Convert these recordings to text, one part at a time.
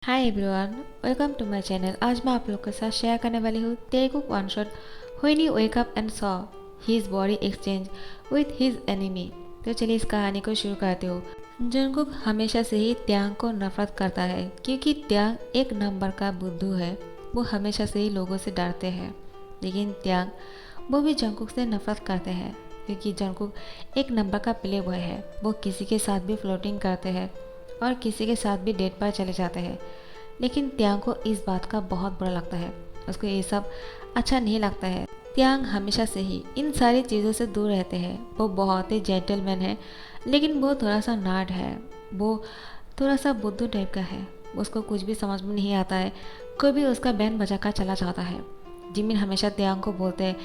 Hi everyone, welcome to my channel. आज मैं आप लोग के साथ शेयर करने वाली हूँ Telugu one shot when he wake up and saw his body exchange with his enemy. तो चलिए इस कहानी को शुरू करते हो। जंगकुक हमेशा से ही त्यांग को नफरत करता है क्योंकि त्यांग एक नंबर का बुद्धू है। वो हमेशा से ही लोगों से डरते हैं, लेकिन त्यांग वो भी जंगकुक से नफरत करते हैं क्योंकि जंगकुक एक नंबर का प्ले बॉय है। वो किसी के साथ भी फ्लोटिंग करते हैं और किसी के साथ भी डेट पर चले जाते हैं, लेकिन त्यांग को इस बात का बहुत बुरा लगता है। उसको ये सब अच्छा नहीं लगता है। त्यांग हमेशा से ही इन सारी चीज़ों से दूर रहते हैं। वो बहुत ही जेंटलमैन है, लेकिन वो थोड़ा सा नाट है। वो थोड़ा सा बुद्धू टाइप का है। उसको कुछ भी समझ में नहीं आता है। कोई भी उसका बैंड बजा कर चला जाता है। जिमिन हमेशा त्यांग को बोलते हैं,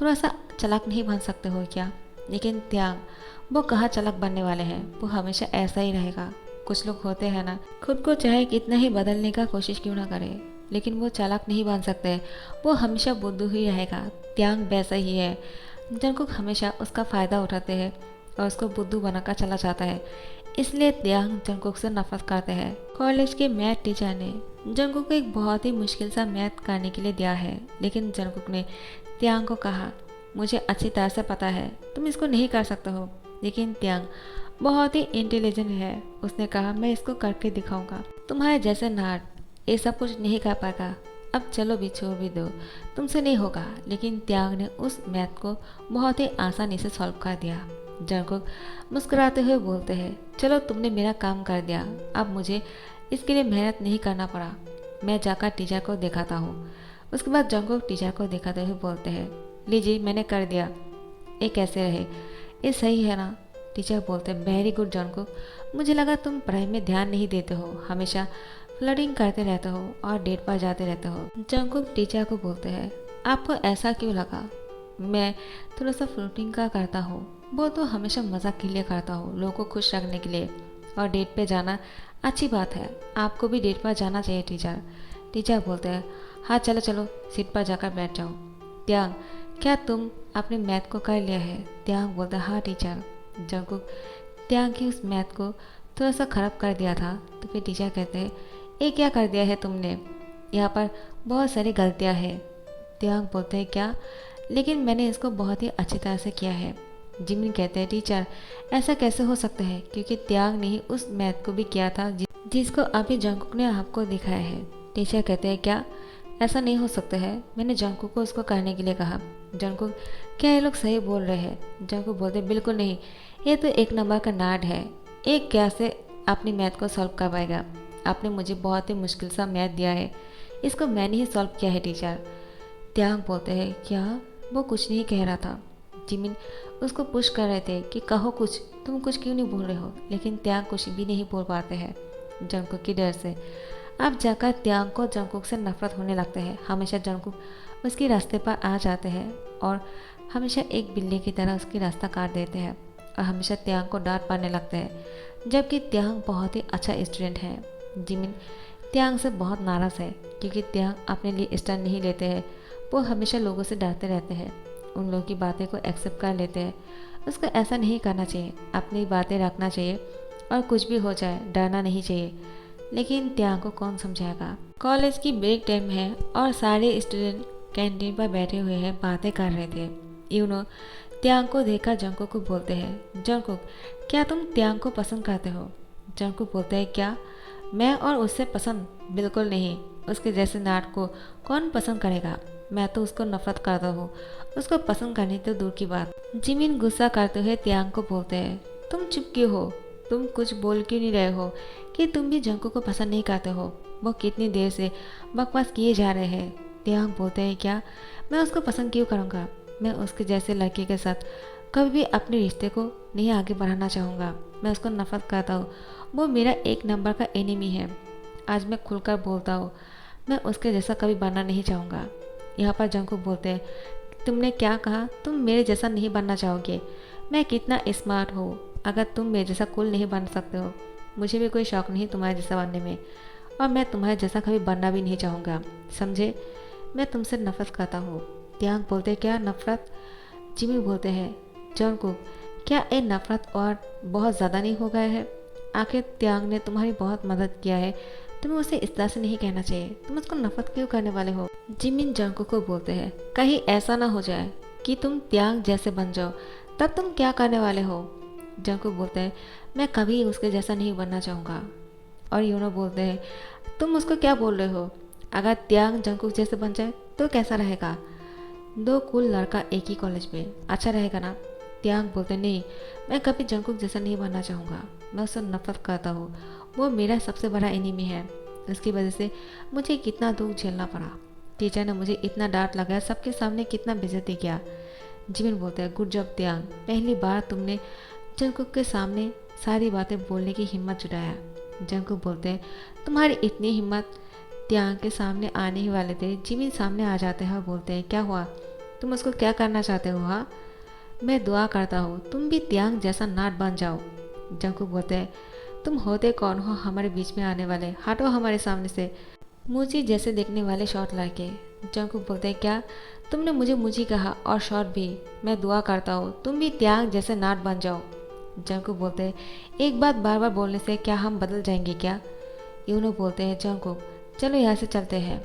थोड़ा सा चालाक नहीं बन सकते हो क्या? लेकिन त्यांग वो कहाँ चालाक बनने वाले हैं। वो हमेशा ऐसा ही रहेगा। कुछ लोग होते हैं ना, खुद को चाहे कितना ही बदलने का कोशिश क्यों ना करे, लेकिन वो चालाक नहीं बन सकते। वो हमेशा बुद्धू ही रहेगा। त्यांग वैसा ही है। जंगकुक हमेशा उसका फ़ायदा उठाते हैं और उसको बुद्धू बनाकर चला जाता है। इसलिए त्यांग जंगकुक से नफरत करते हैं। कॉलेज के मैथ टीचर ने जंगकुक को एक बहुत ही मुश्किल सा मैथ करने के लिए दिया है, लेकिन जंगकुक ने त्यांग को कहा, मुझे अच्छी तरह से पता है तुम इसको नहीं कर सकते हो। लेकिन त्यांग बहुत ही इंटेलिजेंट है। उसने कहा, मैं इसको करके दिखाऊंगा। तुम्हारे जैसे नाट ये सब कुछ नहीं कर पाएगा। अब चलो भी, छोड़ भी दो, तुमसे नहीं होगा। लेकिन त्यांग ने उस मैथ को बहुत ही आसानी से सॉल्व कर दिया। जंगकुक मुस्कुराते हुए बोलते हैं, चलो तुमने मेरा काम कर दिया। अब मुझे इसके लिए मेहनत नहीं करना पड़ा। मैं जाकर टीचर को दिखाता हूँ। उसके बाद जंगकुक टीचर को दिखाते हुए बोलते हैं, लीजिए मैंने कर दिया। ये कैसे रहे? ये सही है ना? टीचर बोलते हैं, वेरी गुड जंगकुक। मुझे लगा तुम पढ़ाई में ध्यान नहीं देते हो, हमेशा फ्लर्टिंग करते रहते हो और डेट पर जाते रहते हो। जंगकुक टीचर को बोलते हैं, आपको ऐसा क्यों लगा? मैं थोड़ा सा फ्लर्टिंग का करता हूँ। वो तो हमेशा मजाक के लिए करता हूँ, लोगों को खुश रखने के लिए। और डेट पे जाना अच्छी बात है, आपको भी डेट पर जाना चाहिए टीचर। टीचर बोलते हैं, हाँ चलो चलो सीट पर जाकर बैठ जाओ। त्यांग, क्या तुम अपने मैथ को कर लिया है? त्यांग बोलता है, हाँ टीचर। जंगकुक त्यांग की उस मैथ को थोड़ा सा खराब कर दिया था। तो फिर टीचर कहते हैं, ये क्या कर दिया है तुमने? यहाँ पर बहुत सारी गलतियाँ हैं। त्यांग बोलते हैं, क्या? लेकिन मैंने इसको बहुत ही अच्छी तरह से किया है। जिमिन कहते हैं, टीचर ऐसा कैसे हो सकता है, क्योंकि त्यांग ने ही उस मैथ को भी किया था जिसको अभी जंगकुक ने आपको दिखाया है। टीचर कहते हैं, क्या? ऐसा नहीं हो सकता है, मैंने जंगकुक को उसको करने के लिए कहा। जंगकुक, क्या ये लोग सही बोल रहे हैं? जंगकुक बोलते, बिल्कुल नहीं, ये तो एक नंबर का नाट है। एक क्या से अपनी मैथ को सॉल्व कर पाएगा? आपने मुझे बहुत ही मुश्किल सा मैथ दिया है, इसको मैंने ही सॉल्व किया है टीचर। त्यांग बोलते हैं, क्या? वो कुछ नहीं कह रहा था। जिमिन उसको पुश कर रहे थे कि कहो कुछ, तुम कुछ क्यों नहीं बोल रहे हो? लेकिन त्यांग कुछ भी नहीं बोल पाते हैं जंगकुक की डर से। अब जाकर त्यांग को जंगकुक से नफरत होने लगता है। हमेशा जंगकुक उसके रास्ते पर आ जाते हैं और हमेशा एक बिल्ली की तरह उसकी रास्ता काट देते हैं और हमेशा त्यांग को डांट पड़ने लगते हैं, जबकि त्यांग बहुत ही अच्छा स्टूडेंट है। जिमिन त्यांग से बहुत नाराज़ है क्योंकि त्यांग अपने लिए स्टैंड नहीं लेते हैं। वो हमेशा लोगों से डरते रहते हैं, उन लोगों की बातें को एक्सेप्ट कर लेते हैं। उसको ऐसा नहीं करना चाहिए, अपनी बातें रखना चाहिए और कुछ भी हो जाए डरना नहीं चाहिए। लेकिन त्यांग को कौन समझाएगा? कॉलेज की ब्रेक टाइम है और सारे स्टूडेंट कैंटीन पर बैठे हुए हैं, बातें कर रहे थे। यूनो त्यांग को देखकर जंगकुक को बोलते हैं, जंगकुक क्या तुम त्यांग को पसंद करते हो? जंगकुक बोलते हैं, क्या? मैं और उससे पसंद? बिल्कुल नहीं, उसके जैसे नाट को कौन पसंद करेगा? मैं तो उसको नफरत करता हूँ, उसको पसंद करनी तो दूर की बात। जिमिन गुस्सा करते हुए त्यांग को बोलते हैं, तुम चुप क्यों हो? तुम कुछ बोल क्यों नहीं रहे हो कि तुम भी जंगकुक को पसंद नहीं करते हो? वो कितनी देर से बकवास किए जा रहे हैं। त्यांग बोलते हैं, क्या? मैं उसको पसंद क्यों करूँगा? मैं उसके जैसे लड़के के साथ कभी भी अपने रिश्ते को नहीं आगे बढ़ाना चाहूँगा। मैं उसको नफरत करता हूँ, वो मेरा एक नंबर का एनिमी है। आज मैं खुलकर बोलता हूँ, मैं उसके जैसा कभी बनना नहीं चाहूँगा। यहाँ पर जंगकुक बोलते हैं, तुमने क्या कहा? तुम मेरे जैसा नहीं बनना चाहोगे? मैं कितना स्मार्ट हूँ, अगर तुम मेरे जैसा कूल नहीं बन सकते हो, मुझे भी कोई शौक़ नहीं तुम्हारे जैसा बनने में, और मैं तुम्हारे जैसा कभी बनना भी नहीं चाहूँगा, समझे? मैं तुमसे नफरत करता हूँ। त्यांग बोलते, क्या नफरत? जिमी बोलते हैं, जंगकुक क्या ये नफरत और बहुत ज़्यादा नहीं हो गया है? आखिर त्यांग ने तुम्हारी बहुत मदद किया है, तुम्हें उसे इस तरह से नहीं कहना चाहिए, तुम उसको नफरत क्यों करने वाले हो। जिमिन जंगकुक को बोलते हैं, कहीं ऐसा ना हो जाए कि तुम त्यांग जैसे बन जाओ, तब तुम क्या करने वाले हो। जंगकुक बोलते हैं, मैं कभी उसके जैसा नहीं बनना चाहूँगा। और यूनो बोलते हैं, तुम उसको क्या बोल रहे हो, अगर त्यांग जंगकुक जैसे बन जाए तो कैसा रहेगा। दो कूल लड़का एक ही कॉलेज में, अच्छा रहेगा ना। त्यांग बोलते, नहीं, मैं कभी जंगकुक जैसा नहीं बनना चाहूँगा, मैं उससे नफरत करता हूँ, वो मेरा सबसे बड़ा एनिमी है, उसकी वजह से मुझे कितना दुख झेलना पड़ा, टीचर ने मुझे इतना डांट लगाया, सबके सामने कितना बेइज्जती किया। जिमिन बोलते हैं, गुड जॉब त्यांग, पहली बार तुमने जंगकुक के सामने सारी बातें बोलने की हिम्मत जुटाया। जंगकुक बोलते हैं, तुम्हारी इतनी हिम्मत, त्यांग के सामने आने ही वाले थे, जिमिन सामने आ जाते हैं और बोलते हैं, क्या हुआ, तुम उसको क्या करना चाहते हो। हाँ, मैं दुआ करता हूँ तुम भी त्यांग जैसा नाट बन जाओ। जंगकुक बोलते हैं, तुम होते कौन हो हमारे बीच में आने वाले, हटो हमारे सामने से, मुझे जैसे देखने वाले शॉर्ट लड़के। जंगकुक बोलते हैं, क्या तुमने मुझे मुझी कहा, और शॉर्ट भी, मैं दुआ करता हूँ तुम भी त्यांग जैसे नाट बन जाओ। जंगकुक बोलते हैं, एक बात बार बार बोलने से क्या हम बदल जाएंगे क्या। यूनो बोलते हैं, जंगकुक चलो यहाँ से चलते हैं,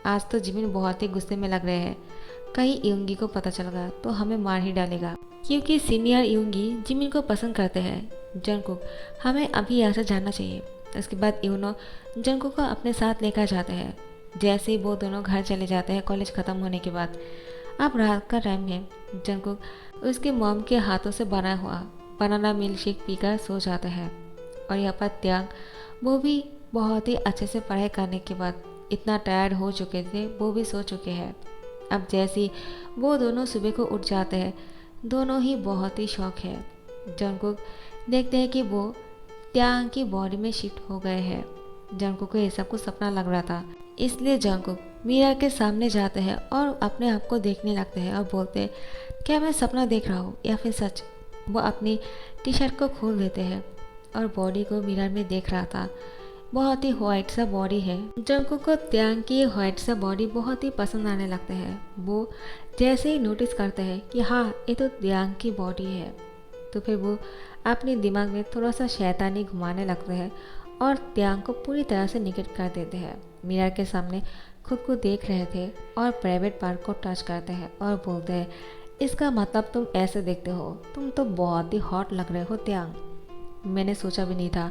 आज तो जिमिन बहुत ही गुस्से में लग रहे हैं, कहीं यूंगी को पता चल गया तो हमें मार ही डालेगा, क्योंकि सीनियर यूंगी जिमिन को पसंद करते हैं। जंगकुक हमें अभी यहाँ से जाना चाहिए। उसके बाद यूनो जंगकुक को अपने साथ लेकर जाते हैं। जैसे ही वो दोनों घर चले जाते हैं कॉलेज ख़त्म होने के बाद, अब रात का टाइम है। जंगकुक उसके मॉम के हाथों से बना हुआ बनाना मिल्क शेक पीकर सो जाता है। और यहाँ पर त्यांग, वो भी बहुत ही अच्छे से पढ़ाई करने के बाद इतना टायर्ड हो चुके थे, वो भी सो चुके हैं। अब जैसे ही वो दोनों सुबह को उठ जाते हैं, दोनों ही बहुत ही शौक है। जंगकुक देखते हैं कि वो त्यांग की बॉडी में शिफ्ट हो गए हैं। जंगकुक को ये सब कुछ सपना लग रहा था, इसलिए जंगकुक मिरर के सामने जाते हैं और अपने आप को देखने लगते हैं और बोलते हैं, क्या मैं सपना देख रहा हूँ या फिर सच। वो अपनी टी शर्ट को खोल देते हैं और बॉडी को मिरर में देख रहा था। बहुत ही व्हाइट सा बॉडी है। जंगकुक को त्यांग की व्हाइट सा बॉडी बहुत ही पसंद आने लगते हैं। वो जैसे ही नोटिस करते हैं कि हाँ, ये तो त्यांग की बॉडी है, तो फिर वो अपने दिमाग में थोड़ा सा शैतानी घुमाने लगते हैं और त्यांग को पूरी तरह से निगेट कर देते हैं। मिरर के सामने खुद को देख रहे थे और प्राइवेट पार्ट को टच करते हैं और बोलते हैं, इसका मतलब तुम ऐसे देखते हो, तुम तो बहुत ही हॉट लग रहे हो त्यांग। मैंने सोचा भी नहीं था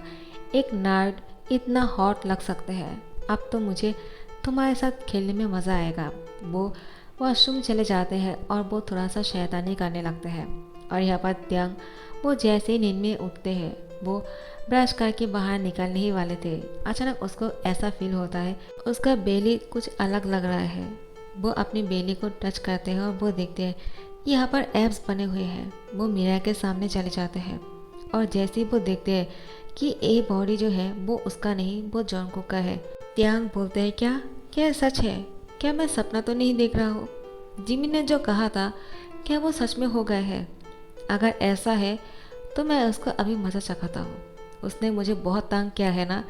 एक नर्ड इतना हॉट लग सकते हैं, अब तो मुझे तुम्हारे साथ खेलने में मज़ा आएगा। वो वॉशरूम चले जाते हैं और वो थोड़ा सा शैतानी करने लगते हैं। और यहाँ पर त्यांग, वो जैसे ही नींद में उठते हैं, वो ब्रश करके बाहर निकलने ही वाले थे, अचानक उसको ऐसा फील होता है उसका बेली कुछ अलग लग रहा है। वो अपनी बेली को टच करते हैं और वो देखते हैं कि यहाँ पर एब्स बने हुए हैं। वो मिरर के सामने चले जाते हैं और जैसे ही वो देखते हैं कि ये बॉडी जो है वो उसका नहीं, वो जंगकुक का है। त्यांग बोलते हैं, क्या क्या सच है, क्या मैं सपना तो नहीं देख रहा हूँ, जिमी ने जो कहा था क्या वो सच में हो गया है। अगर ऐसा है तो मैं उसको अभी मज़ा चखाता हूँ, उसने मुझे बहुत तंग किया है ना।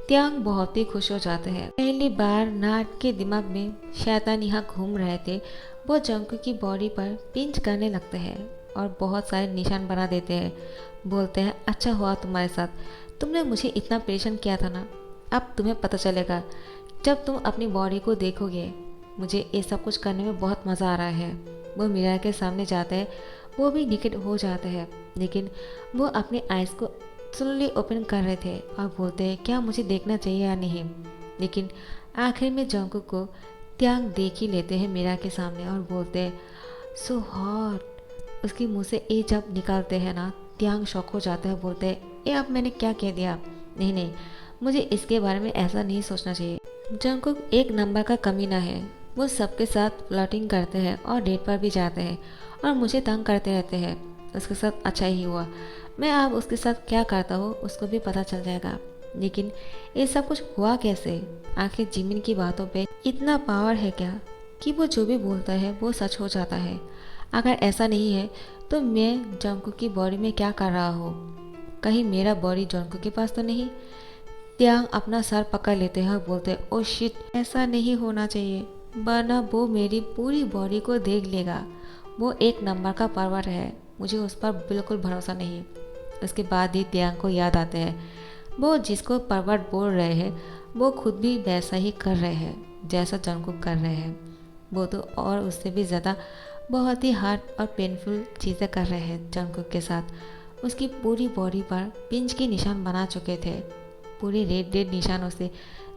त्यांग बहुत ही खुश हो जाते हैं। पहली बार नाट के दिमाग में शैतान यहाँ घूम रहे थे, वो जंगकुक की बॉडी पर पिंच करने लगते हैं और बहुत सारे निशान बना देते हैं। बोलते हैं, अच्छा हुआ तुम्हारे साथ, तुमने मुझे इतना परेशान किया था ना, अब तुम्हें पता चलेगा जब तुम अपनी बॉडी को देखोगे। मुझे ये सब कुछ करने में बहुत मज़ा आ रहा है। वो मिरर के सामने जाते हैं, वो भी निकट हो जाते हैं, लेकिन वो अपने आइज़ को स्लोली ओपन कर रहे थे और बोलते हैं, क्या मुझे देखना चाहिए या नहीं। लेकिन आखिर में जंगकुक को त्यांग देख ही लेते हैं मिरर के सामने और बोलते हैं, सो हॉट। उसके मुंह से ये जब निकालते हैं ना, त्यांग शॉक हो जाते हैं, बोलते हैं, ये अब मैंने क्या कह दिया, नहीं नहीं, मुझे इसके बारे में ऐसा नहीं सोचना चाहिए। जंगकुक एक नंबर का कमीना है, वो सबके साथ फ्लर्टिंग करते हैं और डेट पर भी जाते हैं और मुझे तंग करते रहते हैं। उसके साथ अच्छा ही हुआ, मैं अब उसके साथ क्या करता हूँ उसको भी पता चल जाएगा। लेकिन ये सब कुछ हुआ कैसे, आखिर जिमिन की बातों पे इतना पावर है क्या कि वो जो भी बोलता है वो सच हो जाता है। अगर ऐसा नहीं है तो मैं जंगकुक की बॉडी में क्या कर रहा हूँ, कहीं मेरा बॉडी जंगकुक के पास तो नहीं। त्यांग अपना सर पकड़ लेते हैं और बोलते हैं, ओ शिट, ऐसा नहीं होना चाहिए, वरना वो मेरी पूरी बॉडी को देख लेगा। वो एक नंबर का परवर है, मुझे उस पर बिल्कुल भरोसा नहीं। उसके बाद ही त्यांग को याद आते हैं, वो जिसको परवर बोल रहे हैं वो खुद भी वैसा ही कर रहे हैं जैसा जंगकुक कर रहे हैं। वो तो और उससे भी ज़्यादा बहुत ही हार्ड और पेनफुल चीज़ें कर रहे हैं जंगकुक के साथ। उसकी पूरी बॉडी पर पिंच के निशान बना चुके थे, पूरे रेड रेड निशानों से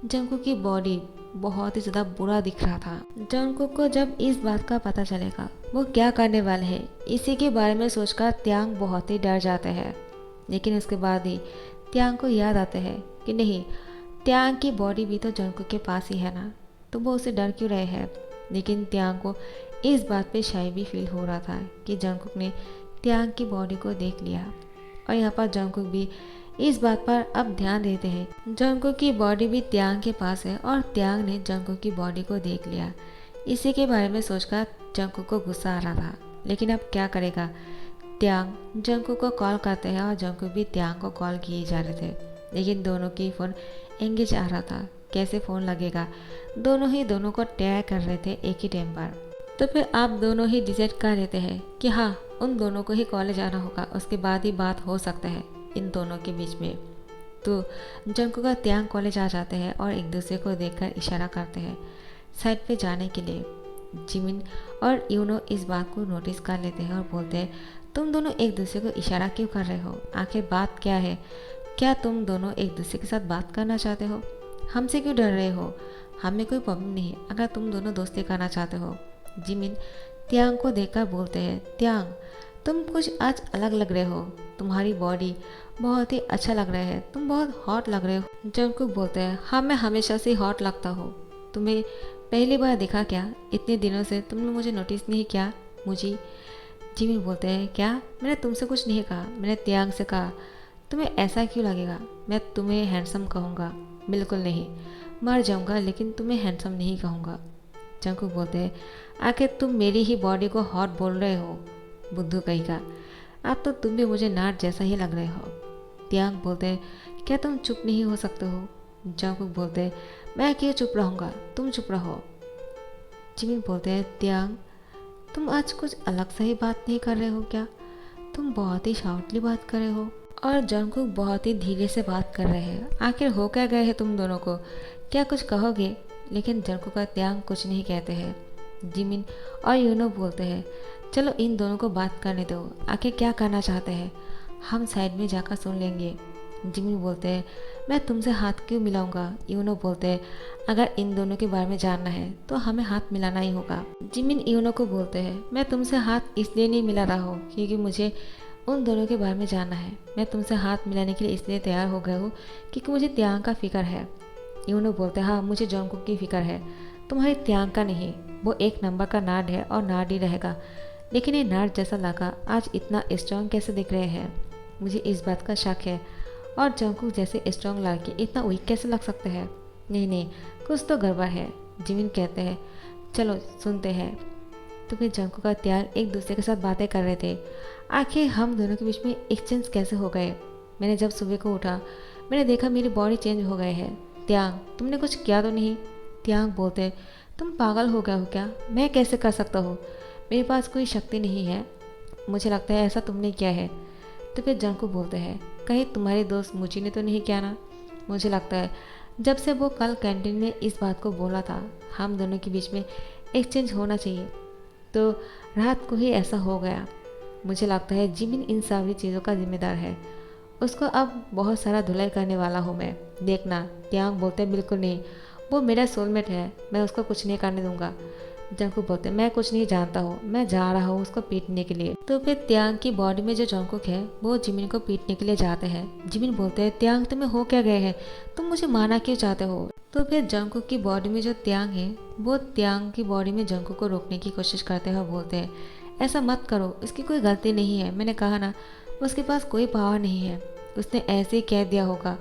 जंगकुक की बॉडी बहुत ही ज़्यादा बुरा दिख रहा था। जंगकुक को जब इस बात का पता चलेगा वो क्या करने वाले हैं, इसी के बारे में सोचकर त्यांग बहुत ही डर जाते हैं। लेकिन उसके बाद ही त्यांग को याद आते हैं कि नहीं, त्यांग की बॉडी भी तो जंगकुक के पास ही है ना, तो वो उसे डर क्यों रहे हैं। लेकिन त्यांग को इस बात पे शाय भी फील हो रहा था कि जंगकुक ने त्यांग की बॉडी को देख लिया। और यहाँ पर जंगकुक भी इस बात पर अब ध्यान देते हैं। जंगकुक की बॉडी भी त्यांग के पास है और त्यांग ने जंगकुक की बॉडी को देख लिया। इसी के बारे में सोचकर जंगकुक को गुस्सा आ रहा था, लेकिन अब क्या करेगा। त्यांग जंगकुक को कॉल करते हैं और जंगकुक भी त्यांग को कॉल किए जा रहे थे, लेकिन दोनों की फ़ोन एंगेज आ रहा था। कैसे फ़ोन लगेगा, दोनों ही दोनों को ट्राई कर रहे थे एक ही टाइम पर। तो फिर आप दोनों ही डिसाइड कर लेते हैं कि हाँ, उन दोनों को ही कॉलेज आना होगा, उसके बाद ही बात हो सकता है इन दोनों के बीच में। तो जंगकुक का त्यांग कॉलेज आ जाते हैं और एक दूसरे को देखकर इशारा करते हैं साइड पे जाने के लिए। जिमिन और यूनो इस बात को नोटिस कर लेते हैं और बोलते हैं, तुम दोनों एक दूसरे को इशारा क्यों कर रहे हो, आखिर बात क्या है। क्या तुम दोनों एक दूसरे के साथ बात करना चाहते हो, हमसे क्यों डर रहे हो। हमें कोई प्रॉब्लम नहीं है अगर तुम दोनों दोस्ती करना चाहते हो। जिमिन त्यांग को देखकर बोलते हैं, त्यांग तुम कुछ आज अलग लग रहे हो, तुम्हारी बॉडी बहुत ही अच्छा लग रहा है, तुम बहुत हॉट लग रहे हो। जंगकुक बोलते हैं, हाँ मैं हमेशा से हॉट लगता हूँ, तुम्हें पहली बार देखा क्या, इतने दिनों से तुमने मुझे नोटिस नहीं किया मुझे। जिमिन बोलते हैं, क्या, मैंने तुमसे कुछ नहीं कहा, मैंने त्यांग से कहा। तुम्हें ऐसा क्यों लगेगा मैं तुम्हें हैंडसम कहूँगा, बिल्कुल नहीं, मर जाऊँगा लेकिन तुम्हें हैंडसम नहीं कहूँगा। जंगकुक बोलते हैं, आखिर तुम मेरी ही बॉडी को हॉट बोल रहे हो, बुद्धू कहीं का, अब तो तुम भी मुझे नाट जैसा ही लग रहे हो। त्यांग बोलते हैं, क्या तुम चुप नहीं हो सकते हो। जंगकुक बोलते हैं, मैं क्यों चुप रहूँगा, तुम चुप रहो। जिमिन बोलते हैं, त्यांग तुम आज कुछ अलग सा ही बात नहीं कर रहे हो क्या, तुम बहुत ही शाउटली बात कर रहे हो। और जंगकुक बहुत ही धीरे से बात कर रहे हैं, आखिर हो क्या गए हैं तुम दोनों को, क्या कुछ कहोगे। लेकिन जंगकुक का त्यांग कुछ नहीं कहते हैं। जिमिन और यूनो बोलते हैं, चलो इन दोनों को बात करने दो, आखिर क्या करना चाहते हैं, हम साइड में जाकर सुन लेंगे। जिमिन बोलते हैं, मैं तुमसे हाथ क्यों मिलाऊंगा। यूनो बोलते हैं, अगर इन दोनों के बारे में जानना है तो हमें हाथ मिलाना ही होगा। जिमिन यूनो को बोलते हैं, मैं तुमसे हाथ इसलिए नहीं मिला रहा हूँ क्योंकि मुझे उन दोनों के बारे में जानना है, मैं तुमसे हाथ मिलाने के लिए इसलिए तैयार हो गया हूँ क्योंकि मुझे त्यांग का फिक्र है। यूनो बोलते हैं, हाँ मुझे जंगकुक की फिक्र है, तुम्हारी त्यांग का नहीं, वो एक नंबर का नार्ड है और नार्ड ही रहेगा। लेकिन ये नार्ड जैसा लड़का आज इतना स्ट्रांग कैसे दिख रहे हैं, मुझे इस बात का शक है। और जंगकुक जैसे स्ट्रांग लड़के इतना वीक कैसे लग सकते हैं, नहीं नहीं कुछ तो गड़बड़ है। जिमिन कहते हैं, चलो सुनते हैं। तो फिर जंगकुक का त्यांग एक दूसरे के साथ बातें कर रहे थे, आखिर हम दोनों के बीच में एक्सचेंज कैसे हो गए। मैंने जब सुबह को उठा मैंने देखा मेरी बॉडी चेंज हो गई है। त्यांग तुमने कुछ किया तो नहीं। त्यांग बोलते, तुम पागल हो गए हो क्या, मैं कैसे कर सकता हूँ, मेरे पास कोई शक्ति नहीं है, मुझे लगता है ऐसा तुमने किया है। तो फिर जंगकुक बोलते हैं, कहीं तुम्हारे दोस्त मुझी ने तो नहीं किया ना। मुझे लगता है जब से वो कल कैंटीन में इस बात को बोला था हम दोनों के बीच में एक्सचेंज होना चाहिए, तो रात को ही ऐसा हो गया। मुझे लगता है जिमिन इन सारी चीज़ों का जिम्मेदार है, उसको अब बहुत सारा धुलाई करने वाला हूँ मैं, देखना। त्यांग बोलते हैं, बिल्कुल नहीं, वो मेरा सोलमेट है, मैं उसको कुछ नहीं करने दूंगा। जंगकुक बोलते हैं, मैं कुछ नहीं जानता हूँ, मैं जा रहा हूँ उसको पीटने के लिए। तो फिर त्यांग की बॉडी में जो जंगकुक है वो जिमिन को पीटने के लिए जाते हैं। जिमिन बोलते हैं, त्यांग तुम्हें हो क्या गए हैं, तुम मुझे मारना क्यों चाहते हो। तो फिर जंगकुक की बॉडी में जो त्यांग है वो त्यांग की बॉडी में जंगकुक को रोकने की कोशिश करते हैं और बोलते हैं, ऐसा मत करो, इसकी कोई गलती नहीं है, मैंने कहा ना उसके पास कोई पावर नहीं है, उसने ऐसे ही कह दिया होगा,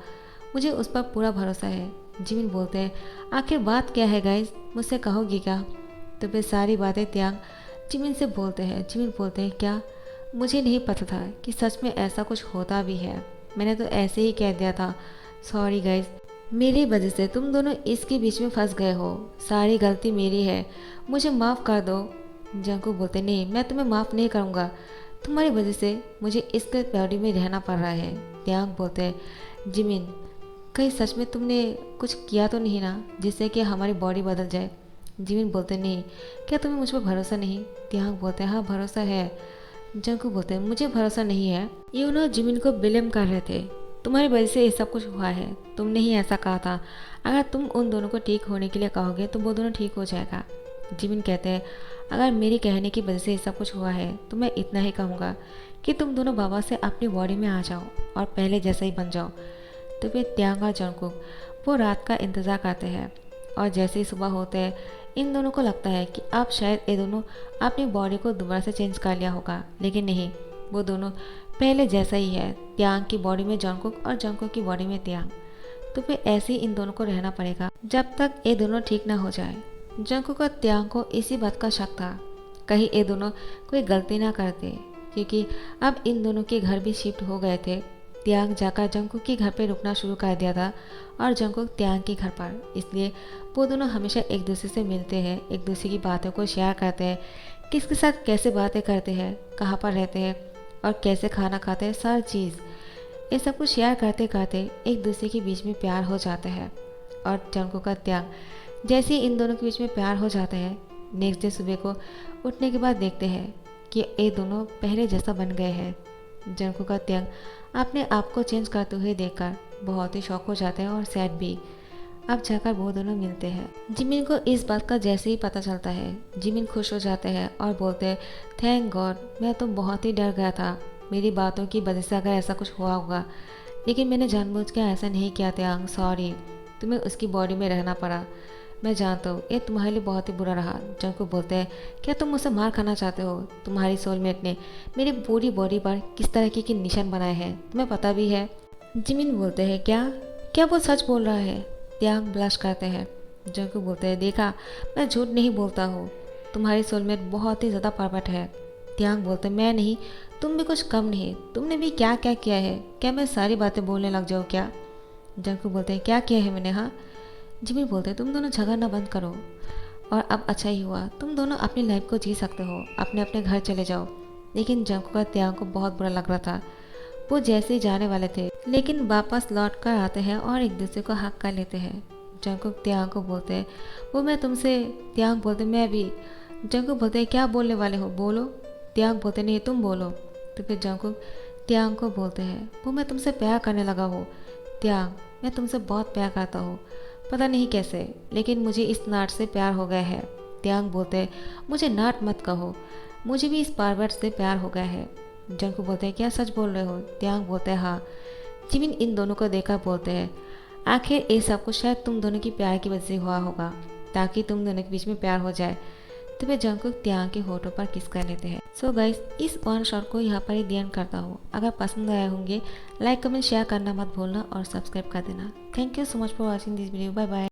मुझे उस पर पूरा भरोसा है। जिमिन बोलते हैं, आखिर बात क्या है गाइस, मुझसे कहोगी क्या। तो फिर सारी बातें त्यांग जिमिन से बोलते हैं। जिमिन बोलते हैं, क्या, मुझे नहीं पता था कि सच में ऐसा कुछ होता भी है, मैंने तो ऐसे ही कह दिया था, सॉरी गाइस, मेरी वजह से तुम दोनों इसके बीच में फंस गए हो, सारी गलती मेरी है, मुझे माफ़ कर दो। जंगकुक बोलते, नहीं मैं तुम्हें माफ़ नहीं करूँगा, तुम्हारी वजह से मुझे इसके बॉडी में रहना पड़ रहा है। त्यांग बोलते हैं, जिमिन कहीं सच में तुमने कुछ किया तो नहीं ना जिससे कि हमारी बॉडी बदल जाए। जिमिन बोलते नहीं, क्या तुम्हें मुझ पर भरोसा नहीं? त्यांग बोलते हाँ भरोसा है। जंकू बोलते हैं मुझे भरोसा नहीं है। जिमिन को ब्लेम कर रहे थे। तुम्हारी वजह से ये सब कुछ हुआ है, तुमने ही ऐसा कहा था। अगर तुम उन दोनों को ठीक होने के लिए कहोगे तो वो दोनों ठीक हो जाएगा। जिमिन कहते हैं अगर मेरी कहने की वजह से ये सब कुछ हुआ है तो मैं इतना ही कहूँगा कि तुम दोनों बाबा से अपनी बॉडी में आ जाओ और पहले जैसा ही बन जाओ। तो फिर त्यांग और जंकुक वो रात का इंतज़ार करते हैं और जैसे ही सुबह होते हैं इन दोनों को लगता है कि अब शायद ये दोनों अपनी बॉडी को दोबारा से चेंज कर लिया होगा, लेकिन नहीं, वो दोनों पहले जैसा ही है। त्यांग की बॉडी में जंकुक और जंकुक की बॉडी में त्यांग। तो फिर ऐसे ही इन दोनों को रहना पड़ेगा जब तक ये दोनों ठीक ना हो जाए। जंकुक और त्यांग को इसी बात का शक था कहीं ये दोनों कोई गलती ना करते, क्योंकि अब इन दोनों के घर भी शिफ्ट हो गए थे। त्यांग जाकर जंकुक के घर पे रुकना शुरू कर दिया था और जंकुक त्यांग के घर पर, इसलिए वो दोनों हमेशा एक दूसरे से मिलते हैं, एक दूसरे की बातों को शेयर करते हैं, किसके साथ कैसे बातें करते हैं, कहाँ पर रहते हैं और कैसे खाना खाते हैं, सारी चीज़ ये सब कुछ शेयर करते करते एक दूसरे के बीच में प्यार हो जाता है। और जंकुक का त्यांग जैसे ही इन दोनों के बीच में प्यार हो जाता है, नेक्स्ट डे सुबह को उठने के बाद देखते हैं कि ये दोनों पहले जैसा बन गए हैं। जंकुक का त्यांग अपने आप को चेंज करते हुए देखकर बहुत ही शॉक हो जाते हैं और सैड भी। अब जाकर वो दोनों मिलते हैं। जिमिन को इस बात का जैसे ही पता चलता है, जिमिन खुश हो जाते हैं और बोलते हैं थैंक गॉड, मैं तो बहुत ही डर गया था मेरी बातों की वजह से अगर ऐसा कुछ हुआ होगा, लेकिन मैंने जानबूझ के ऐसा नहीं किया त्यांग, सॉरी, तुम्हें उसकी बॉडी में रहना पड़ा। मैं जानता हूँ ये तुम्हारे लिए बहुत ही बुरा रहा। जंकुक बोलते हैं क्या तुम मुझसे मार खाना चाहते हो? तुम्हारी सोलमेट ने मेरी पूरी बॉडी पर किस तरह के निशान बनाए हैं तुम्हें पता भी है? जिमिन बोलते हैं क्या क्या वो सच बोल रहा है? त्यांग ब्लश करते हैं। जंकुक बोलते हैं देखा, मैं झूठ नहीं बोलता हूँ, तुम्हारी सोलमेट बहुत ही ज़्यादा परफेक्ट है। त्यांग बोलते हैं मैं नहीं, तुम भी कुछ कम नहीं, तुमने भी क्या क्या किया है, क्या मैं सारी बातें बोलने लग जाऊँ क्या? जंकुक बोलते हैं क्या किया है मैंने? हाँ। जिमिन बोलते हैं तुम दोनों झगड़ना बंद करो और अब अच्छा ही हुआ, तुम दोनों अपनी लाइफ को जी सकते हो, अपने अपने घर चले जाओ। लेकिन जंकुक और त्यांग को बहुत बुरा लग रहा था। वो जैसे ही जाने वाले थे लेकिन वापस लौट कर आते हैं और एक दूसरे को हक कर लेते हैं। जंकुक त्यांग को बोलते हैं वो मैं तुमसे, त्यांग बोलते मैं भी। जंकुक बोलते हैं क्या बोलने वाले हो, बोलो। त्यांग बोलते नहीं तुम बोलो। तो फिर जंकुक त्यांग को बोलते हैं वो मैं तुमसे प्यार करने लगा हूँ। त्यांग मैं तुमसे बहुत प्यार करता हूँ, पता नहीं कैसे, लेकिन मुझे इस नाट से प्यार हो गया है। त्यांग बोलते हैं मुझे नाट मत कहो, मुझे भी इस पार्वट से प्यार हो गया है। जंकुक बोलते हैं क्या सच बोल रहे हो? त्यांग बोलते हैं हाँ। जिमिन इन दोनों को देखकर बोलते हैं आखिर ये सब कुछ शायद तुम दोनों की प्यार की वजह से हुआ होगा, ताकि तुम दोनों के बीच में प्यार हो जाए। तो वे जंकुक त्यांग के होठों पर किस कर लेते हैं। सो गाइस इस वन शॉट को यहाँ पर ही ध्यान करता हूँ। अगर पसंद आए होंगे लाइक कमेंट शेयर करना मत भूलना और सब्सक्राइब कर देना। Thank you so much for watching this video. Bye bye.